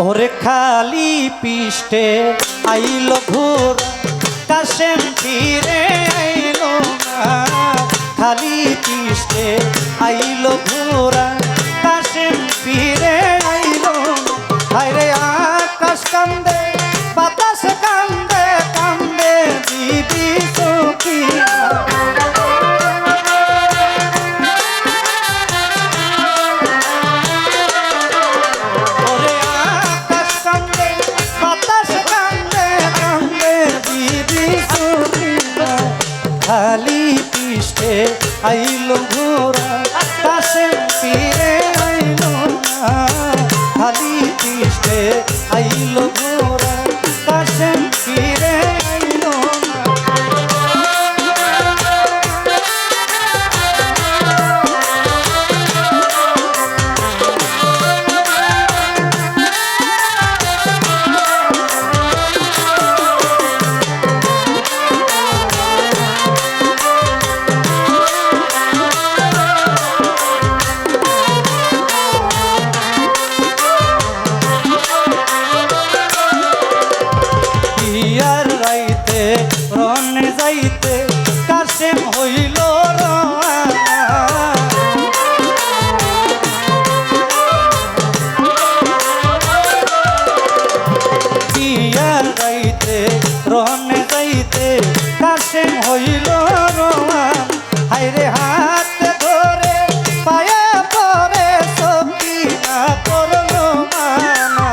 ওরে খালি পিষ্টে আইলো ঘোরা কাশেম ফিরে আইলো না খালি পিষ্টে আইলো ঘোরা কাশেম ফিরে আইলো হায়রে আকাশ কান্দে বাতাস কান্দে কান্দে বিবি সখিয়া খালি পিষ্টে আইলো ঘোরা কাশেম ফিরে আইলো না খালি পিষ্টে আইলো ঘোরা কাশেম ফিরে আইলো না রনে যাইতে কাশেম হইল রওনা বিয়ার যাইতে রনে যাইতে কাশেম হইল রওনা হায়রে হাতে ধরে পায়ে পরে সখিনা করলো মানা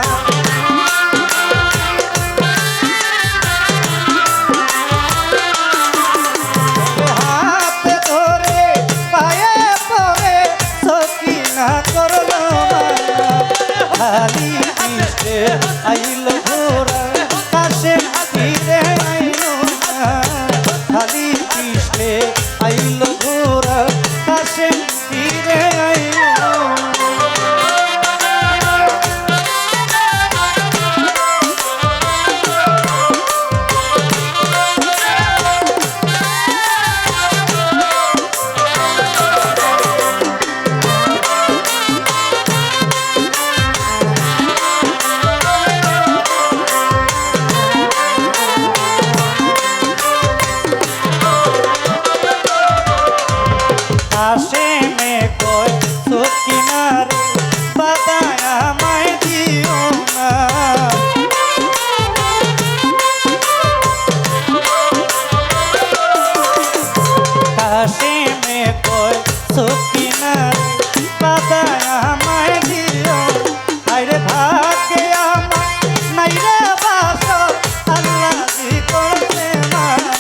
খালি পিষ্টে আইলো ঘোরা কাশেম ফিরে আইলো না খালি পিষ্টে আইলো ঘোরা কাশেম ফিরে আইলো কাশেমে কয় সখিনারে বাদায় আমায় দিও না কাশেমে কয় সখিনারে বাদায় আমায় দিও আরে ভাগ্যে আমার নাইরে বাসো আল্লাহ জি করতে মানা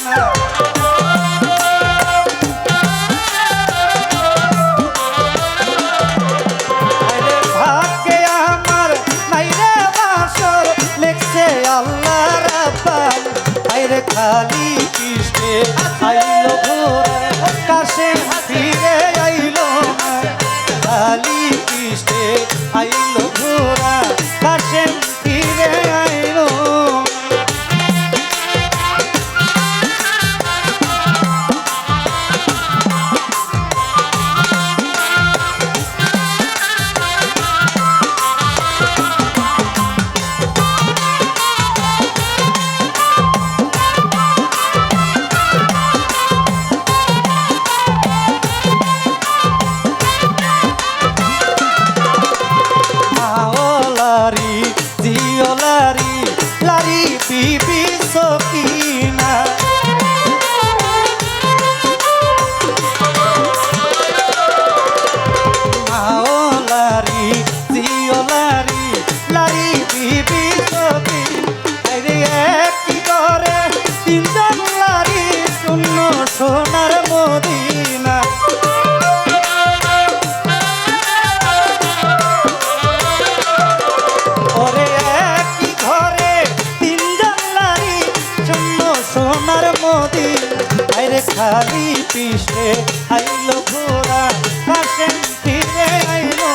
খালি পিষ্টে আইলো ঘোরা কাশেম ফিরে আইলো না খালি পিষ্টে আইলো ঘোরা কাশেম ফিরে আইলো লারি বিবি সখিনা আও লারি জিও লারি লারি বিবি সখিনা আরে কি করে তিনজন লারি শূন্য সোনার মদিনা ওরে সোনার মোদি আরে খালি পিষ্টে আইলো ঘোরা কাশেম ফিরে আইলো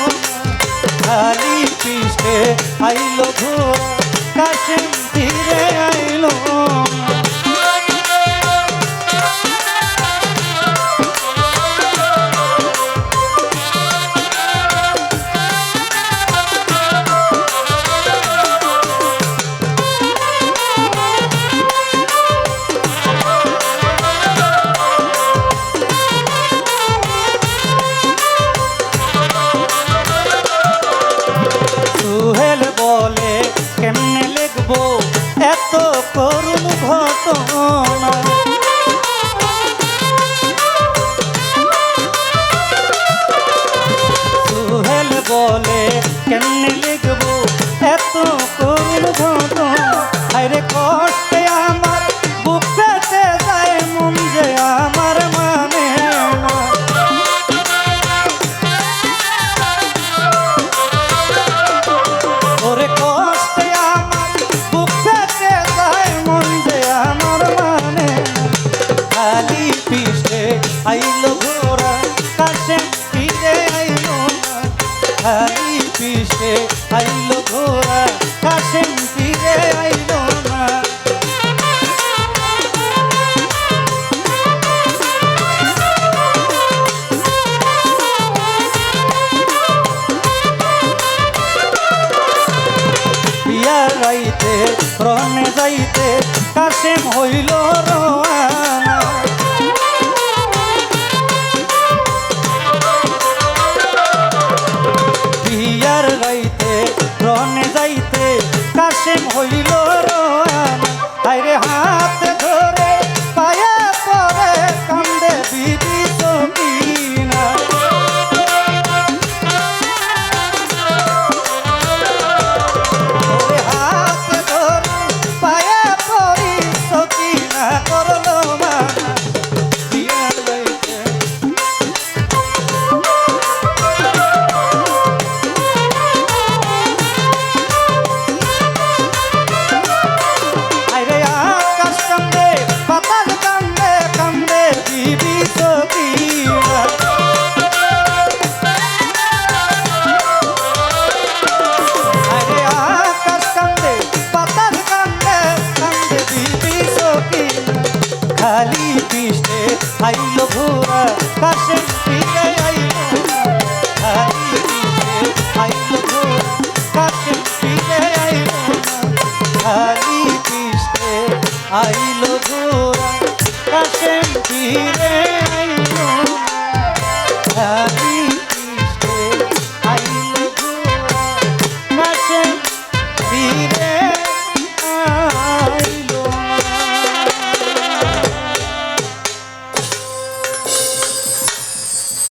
খালি পিষ্টে আইলো ঘোরা কাশেম ফিরে আইলো বলে কেমনে লিখবো এত করুণ ঘটনা আরে কষ্টে আমার বুক ফেটে যায় মন যে আমার মানে না ওরে কষ্টে আমার বুক ফেটে যায় মন যে আমার মানে না খালি পিষ্টে আইলো ঘোরা কাছে ফিরে আইলো না খালি পিষ্টে আইলো ঘোরা কাছে ফিরে আইলো না বিয়ার রাইতে রনে যাইতে কাশেম হইল রওয়ানা বিয়ার রাইতে রনে যাইতে কাশেম হইল রওয়ানা আইরে হাত ধরে পায়ে পড়ে কান্দে বিবি সকিনা ওরে হাত ধরে পায়ে পড়ি সকিনা করলো মানা বিয়ার রাইতে আইরে আকাশ কান্দে পাতাল কান্দে কান্দে বিবি সকিনা আইরে আকাশ কান্দে পাতাল কান্দে কান্দে বিবি সকিনা খালি পিষ্টে আইলো ঘোরা কাশে ফিরে আইলো না খালি পিষ্টে আইলো ঘোরা কাশে ফিরে আইলো না খালি পিষ্টে আইলো ঘোরা কাশে ফিরে আইলো না খালি